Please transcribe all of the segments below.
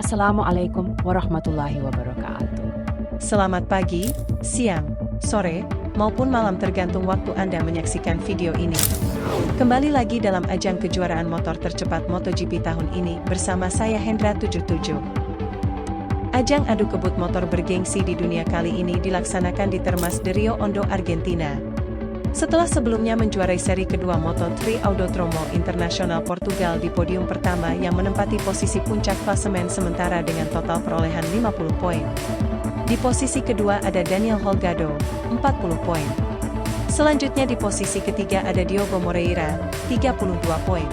Assalamualaikum warahmatullahi wabarakatuh. Selamat pagi, siang, sore, maupun malam tergantung waktu Anda menyaksikan video ini. Kembali lagi dalam ajang kejuaraan motor tercepat MotoGP tahun ini bersama saya Hendra77. Ajang adu kebut motor bergengsi di dunia kali ini dilaksanakan di Termas de Riohondo, Argentina. Setelah sebelumnya menjuarai seri kedua Moto3 Audotromo Internasional Portugal di podium pertama yang menempati posisi puncak klasemen sementara dengan total perolehan 50 poin. Di posisi kedua ada Daniel Holgado, 40 poin. Selanjutnya di posisi ketiga ada Diogo Moreira, 32 poin.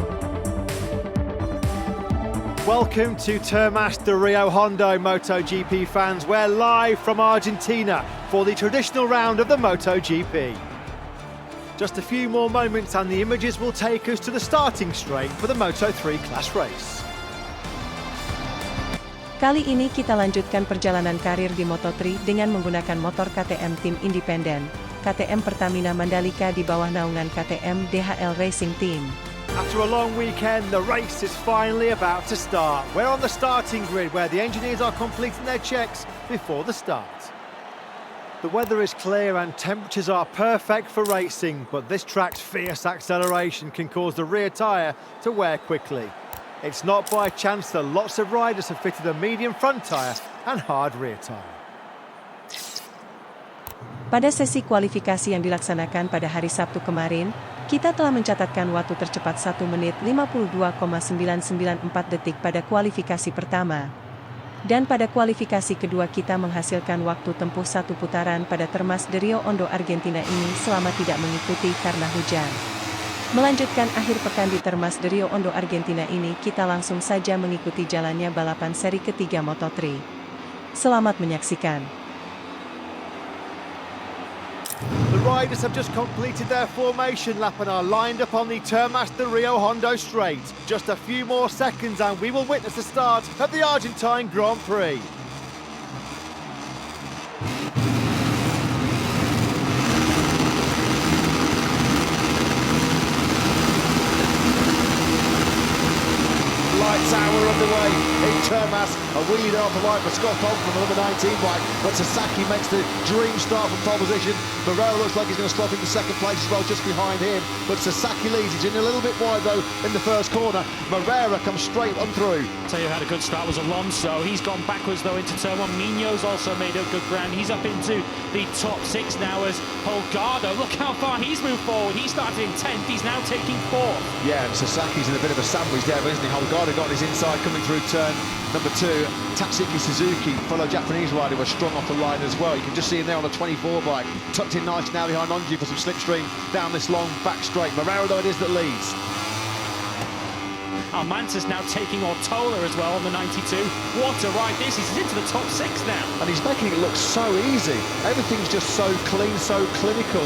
Welcome to Termas de Riohondo, MotoGP fans. We're live from Argentina for the traditional round of the MotoGP. Just a few more moments and the images will take us to the starting straight for the Moto3 class race. Kali ini kita lanjutkan perjalanan karir di Moto3 dengan menggunakan motor KTM tim independen, KTM Pertamina Mandalika di bawah naungan KTM DHL Racing Team. After a long weekend, the race is finally about to start. We're on the starting grid where the engineers are completing their checks before the start. The weather is clear and temperatures are perfect for racing, but this track's fierce acceleration can cause the rear tyre to wear quickly. It's not by chance that lots of riders have fitted a medium front tyre and hard rear tyre. Pada sesi kualifikasi yang dilaksanakan pada hari Sabtu kemarin, kita telah mencatatkan waktu tercepat 1 menit 52,994 detik pada kualifikasi pertama. Dan pada kualifikasi kedua kita menghasilkan waktu tempuh 1 putaran pada Termas de Riohondo, Argentina ini selama tidak mengikuti karena hujan. Melanjutkan akhir pekan di Termas de Riohondo, Argentina ini, kita langsung saja mengikuti jalannya balapan seri ketiga Moto3. Selamat menyaksikan. The riders have just completed their formation lap and are lined up on the Termas de Riohondo straight. Just a few more seconds and we will witness the start of the Argentine Grand Prix. Lights out, we're underway in Termas. A wheelie off the right for Scott Holt from the number 19 bike, but Sasaki makes the dream start from pole position. Moreira looks like he's going to slot into second place as well, just behind him, but Sasaki leads. He's in a little bit wide though in the first corner. Moreira comes straight on through. Tell you who had a good start was Alonso. He's gone backwards though into turn 1. Mino's also made a good ground. He's up into the top 6 now as Holgado. Look how far he's moved forward. He started in 10th, he's now taking 4th. Yeah, and Sasaki's in a bit of a sandwich there, isn't he? Holgado got his inside coming through turn number 2. Tatsuki Suzuki, fellow Japanese rider, was strong off the line as well. You can just see him there on the 24 bike, tucked in nice now behind Onji for some slipstream down this long back straight. Moreira though it is that leads. Almanza's now taking Ortola as well on the 92. What a ride this is. He's into the top 6 now. And he's making it look so easy. Everything's just so clean, so clinical.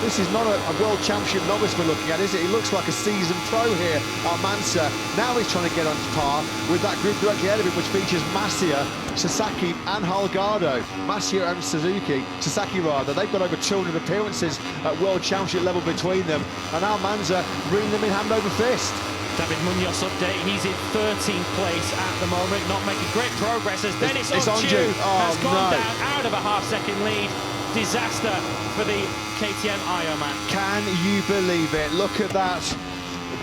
This is not a World Championship novice we're looking at, is it? He looks like a seasoned pro here, Almanza. Now he's trying to get on par with that group directly ahead of him, which features Masia, Sasaki and Holgado. Masia and Sasaki rather, they've got over 200 appearances at World Championship level between them. And Almanza reading them in hand over fist. David Munoz update, he's in 13th place at the moment, not making great progress as Dennis Onju has gone down out of a half-second lead. Disaster for the KTM Ironman. Can you believe it? Look at that.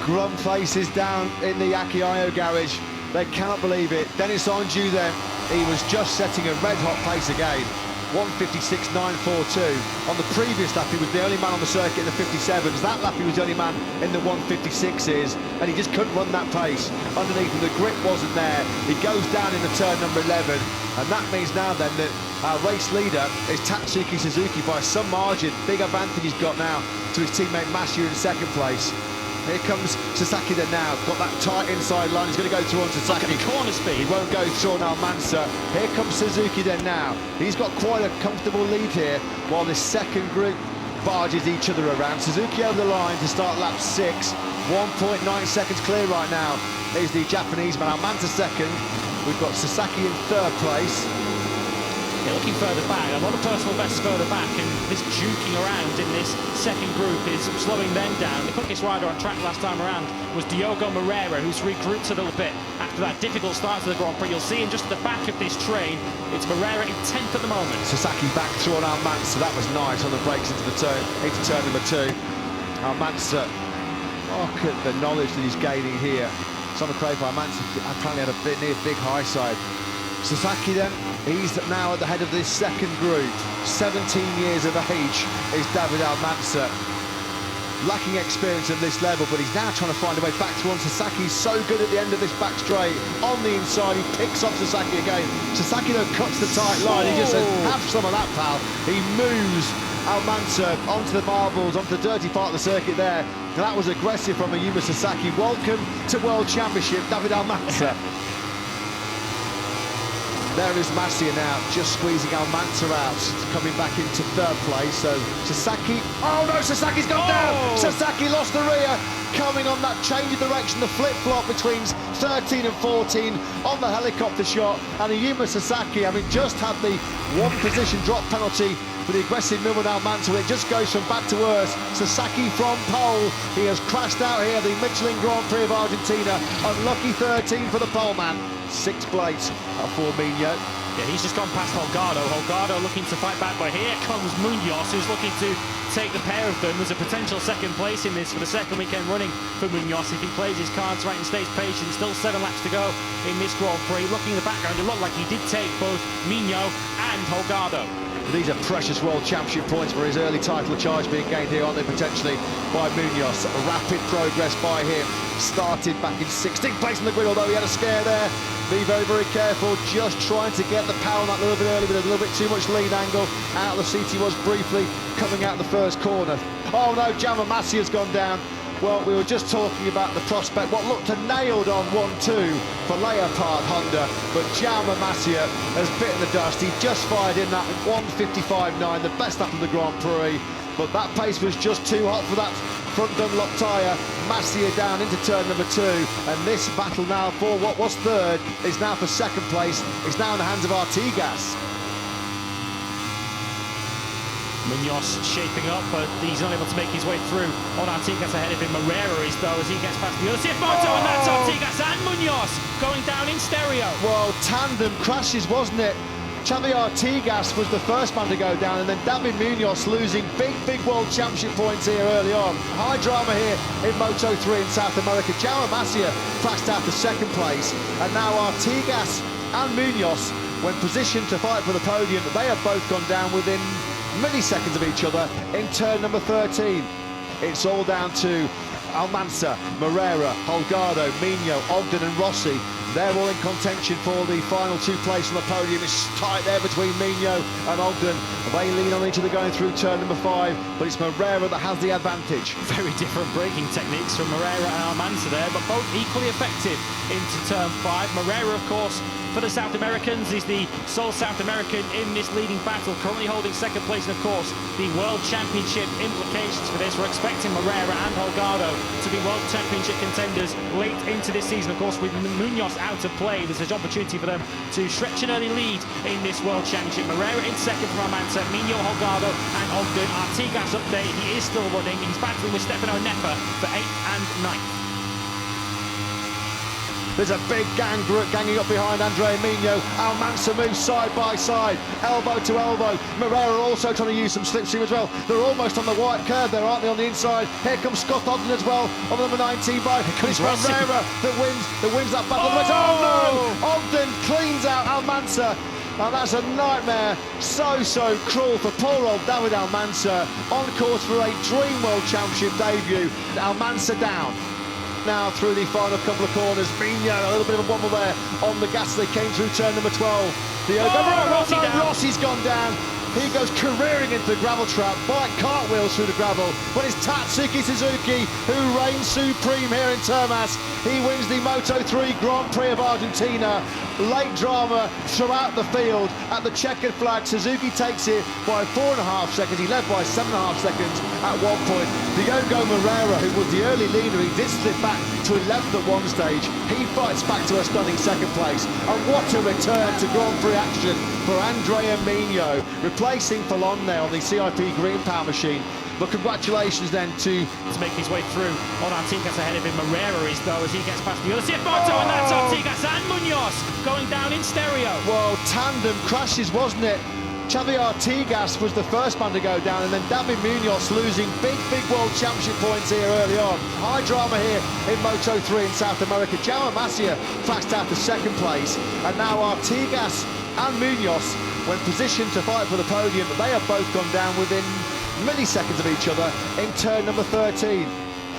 Grunt faces down in the Akiayo garage. They cannot believe it. Dennis Onju then, he was just setting a red-hot pace again. 1:56.942. On the previous lap, he was the only man on the circuit in the 57s. That lap, he was the only man in the 1:56s, and he just couldn't run that pace. Underneath him, the grip wasn't there. He goes down into turn number 11, and that means now then that our race leader is Tatsuki Suzuki by some margin. Big advantage he's got now to his teammate Masia in second place. Here comes Sasaki then now, got that tight inside line, he's going to go through on Sasaki. Look at the corner speed. He won't go through on Almanza. Here comes Suzuki then now. He's got quite a comfortable lead here, while this second group barges each other around. Suzuki over the line to start lap 6. 1.9 seconds clear right now. Here's the Japanese man, Almanza second. We've got Sasaki in third place. Yeah, looking further back, a lot of personal bests further back, and this juking around in this second group is slowing them down. The quickest rider on track last time around was Diogo Moreira, who's regrouped a little bit after after that difficult start to the Grand Prix. You'll see in just at the back of this train, it's Moreira in 10th at the moment. Sasaki back through on Almanza, that was nice on the brakes into turn number 2. Almanza, look at the knowledge that he's gaining here. It's on the crate for Almanza, apparently had a bit near big high side. Sasaki then, he's now at the head of this second group. 17 years of age is David Almanza. Lacking experience at this level, but he's now trying to find a way back to one. Sasaki's so good at the end of this back straight. On the inside, he picks off Sasaki again. Sasaki, though, cuts the tight line. He just says, have some of that, pal. He moves Almanza onto the marbles, onto the dirty part of the circuit there. And that was aggressive from Ayumu Sasaki. Welcome to World Championship, David Almanza. There is Masia now, just squeezing Almanza out, coming back into 3rd place. So Sasaki, oh no, Sasaki's gone down! Sasaki lost the rear, coming on that change of direction, the flip-flop between 13 and 14 on the helicopter shot. And Ayumu Sasaki, I mean, just had the 1 position drop penalty for the aggressive move on Almanza. It just goes from bad to worse. Sasaki from pole, he has crashed out here, the Michelin Grand Prix of Argentina. Unlucky 13 for the pole man. 6 plates for Mino. Yeah, he's just gone past Holgado. Holgado looking to fight back, but here comes Munoz, who's looking to take the pair of them. There's a potential 2nd place in this for the 2nd weekend running for Munoz if he plays his cards right and stays patient. Still 7 laps to go in this Grand Prix. Looking in the background, it looked like he did take both Mino and Holgado. These are precious World Championship points for his early title charge being gained here, aren't they, potentially, by Munoz. Rapid progress by him. Started back in 16th place in the grid, although he had a scare there. Be very, very careful, just trying to get the power on that a little bit early with a little bit too much lead angle. Out of the seat he was briefly, coming out the first corner. Oh no, Jaume Masia's gone down. Well, we were just talking about the prospect, what looked a nailed on 1-2 for Leopard Honda, but Jaume Masia has bitten the dust. He just fired in that 1:55.9, the best lap of the Grand Prix, but that pace was just too hot for that front Dunlop tyre. Masia down into turn number 2, and this battle now for what was 3rd is now for 2nd place. It's now in the hands of Artigas. Munoz shaping up, but he's not able to make his way through on Artigas ahead of him. Moreira is, though, as he gets past the other CF Moto, and that's Artigas and Munoz going down in stereo. Well, tandem crashes, wasn't it? Xavi Artigas was the first man to go down, and then David Munoz losing big World Championship points here early on. High drama here in Moto3 in South America. Jaume Masia crashed out to 2nd place, and now Artigas and Munoz, when positioned to fight for the podium, they have both gone down within milliseconds of each other in turn number 13. It's all down to Almanza, Moreira, Holgado, Mino, Ogden and Rossi. They're all in contention for the final 2 places on the podium. It's tight there between Mino and Ogden. They lean on each other going through turn number 5, but it's Moreira that has the advantage. Very different braking techniques from Moreira and Almanza there, but both equally effective into turn 5. Moreira, of course, for the South Americans, is the sole South American in this leading battle, currently holding 2nd place, and of course the World Championship implications for this. We're expecting Moreira and Holgado to be World Championship contenders late into this season. Of course, with Munoz out of play, there's an opportunity for them to stretch an early lead in this World Championship. Moreira in 2nd for Almanza, Mino, Holgado and Ogden. Artigas update, he is still running. He's battling with Stefano Nepa for 8th and 9th. There's a big gang ganging up behind Andrea Mino. Almanza moves side by side, elbow to elbow. Moreira also trying to use some slipstream as well. They're almost on the white curve there, aren't they, on the inside? Here comes Scott Ogden as well on the number 19 bike. It's Moreira that wins that battle. Oh no! Ogden cleans out Almanza. And that's a nightmare, so cruel for poor old David Almanza, on course for a Dream World Championship debut. Almanza down. Now through the final couple of corners, Mino, a little bit of a wobble there on the gas. They came through turn number 12. Rossi's gone down. He goes careering into the gravel trap, bike cartwheels through the gravel, but it's Tatsuki Suzuki who reigns supreme here in Termas. He wins the Moto3 Grand Prix of Argentina. Late drama throughout the field. At the checkered flag, Suzuki takes it by 4.5 seconds. He led by 7.5 seconds at one point. Diogo Moreira, who was the early leader, he did slip back to 11th at one stage. He fights back to a stunning 2nd place. And what a return to Grand Prix action for Andrea Mino, replacing replacing Fallon there on the CIP Green Power machine. But congratulations then to make his way through on Artigas ahead of him. Moreira is though as he gets past the other Moto, and that's Artigas and Munoz going down in stereo. Well, tandem crashes, wasn't it? Xavi Artigas was the first man to go down, and then David Munoz losing big World Championship points here early on. High drama here in Moto3 in South America. Jaume Masia flashed out to second place, and now Artigas and Munoz, when positioned to fight for the podium, they have both gone down within milliseconds of each other in turn number 13.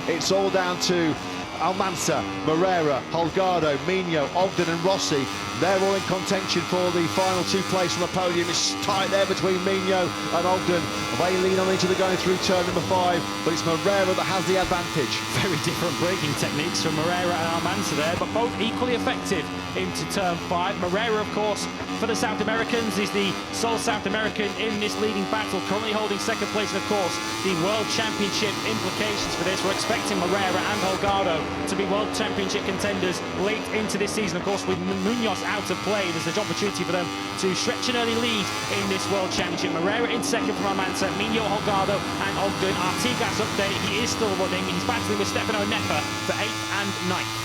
It's all down to Almanza, Moreira, Holgado, Minho, Ogden and Rossi. They're all in contention for the final two places on the podium. It's tight there between Minho and Ogden. They lean on each other going through turn number 5, but it's Moreira that has the advantage. Very different braking techniques from Moreira and Almanza there, but both equally effective into turn 5. Moreira, of course, for the South Americans, is the sole South American in this leading battle, currently holding second place, and of course, the World Championship implications for this. We're expecting Moreira and Holgado to be World Championship contenders late into this season. Of course, with Munoz out of play, there's an opportunity for them to stretch an early lead in this World Championship. Moreira in second from Almanza, Minho, Holgado and Ogden. Artigas up there, he is still running. He's battling with Stefano Nepa for 8th and 9th.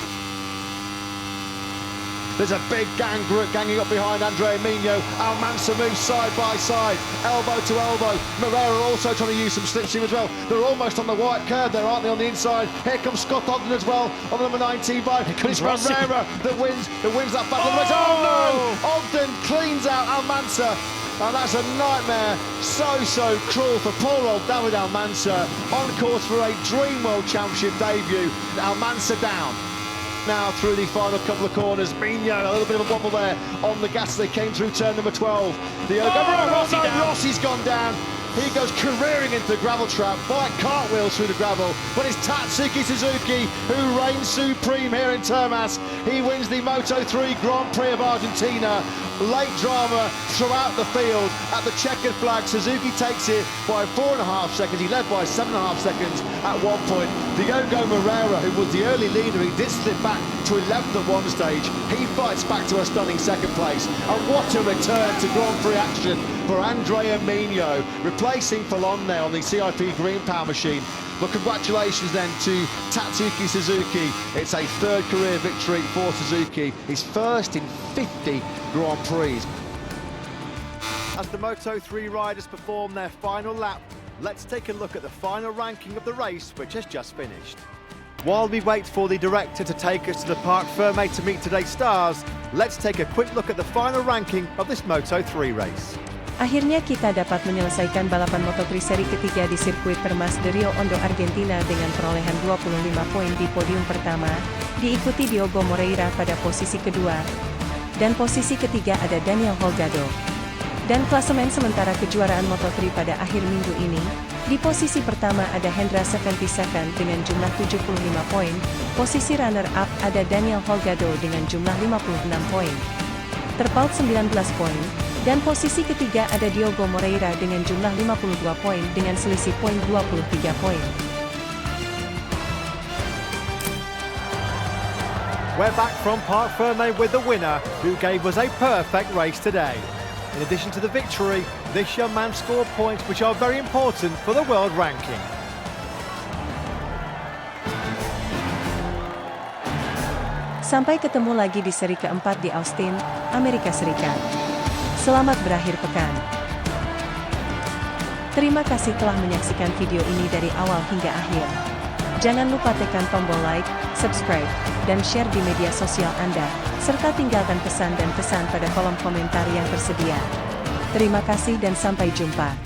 There's a big ganging up behind Andrea Minho. Almanza moves side by side, elbow to elbow. Moreira also trying to use some slipstream as well. They're almost on the white curve there, aren't they, on the inside? Here comes Scott Ogden as well on the number 19 bike. But it's Moreira that wins that battle. Oh no! Ogden cleans out Almanza. And that's a nightmare, so cruel for poor old David Almanza, on course for a Dream World Championship debut. Almanza down. Now through the final couple of corners, Minho, a little bit of a wobble there on the gas as they came through turn number 12. Rossi's gone down. He goes careering into the gravel trap, bike cartwheels through the gravel, but it's Tatsuki Suzuki who reigns supreme here in Termas. He wins the Moto3 Grand Prix of Argentina. Late drama throughout the field. At the checkered flag, Suzuki takes it by 4.5 seconds. He led by 7.5 seconds at one point. Diogo Moreira, who was the early leader, he did slip back to 11th at one stage. He fights back to a stunning second place. And what a return to Grand Prix action for Andrea Minho, replacing Fallon there on the CIP Green Power machine. But congratulations then to Tatsuki Suzuki. It's a third career victory for Suzuki. His first in 50 Grand Prix. As the Moto3 riders perform their final lap, let's take a look at the final ranking of the race, which has just finished. While we wait for the director to take us to the Parc Fermé to meet today's stars, let's take a quick look at the final ranking of this Moto3 race. Akhirnya kita dapat menyelesaikan balapan Moto3 seri ketiga di sirkuit Termas de Riohondo, Argentina dengan perolehan 25 poin di podium pertama, diikuti Diogo Moreira pada posisi kedua, dan posisi ketiga ada Daniel Holgado. Dan klasemen sementara kejuaraan Moto3 pada akhir minggu ini, di posisi pertama ada Hendra 72 dengan jumlah 75 poin, posisi runner-up ada Daniel Holgado dengan jumlah 56 poin. Terpaut 19 poin, dan posisi ketiga ada Diogo Moreira dengan jumlah 52 poin dengan selisih poin 23 poin. We're back from Parc Fermé with the winner, who gave us a perfect race today. In addition to the victory, this young man scored points which are very important for the world ranking. Sampai ketemu lagi di seri keempat di Austin, Amerika Serikat. Selamat berakhir pekan. Terima kasih telah menyaksikan video ini dari awal hingga akhir. Jangan lupa tekan tombol like, subscribe, dan share di media sosial Anda, serta tinggalkan pesan dan kesan pada kolom komentar yang tersedia. Terima kasih dan sampai jumpa.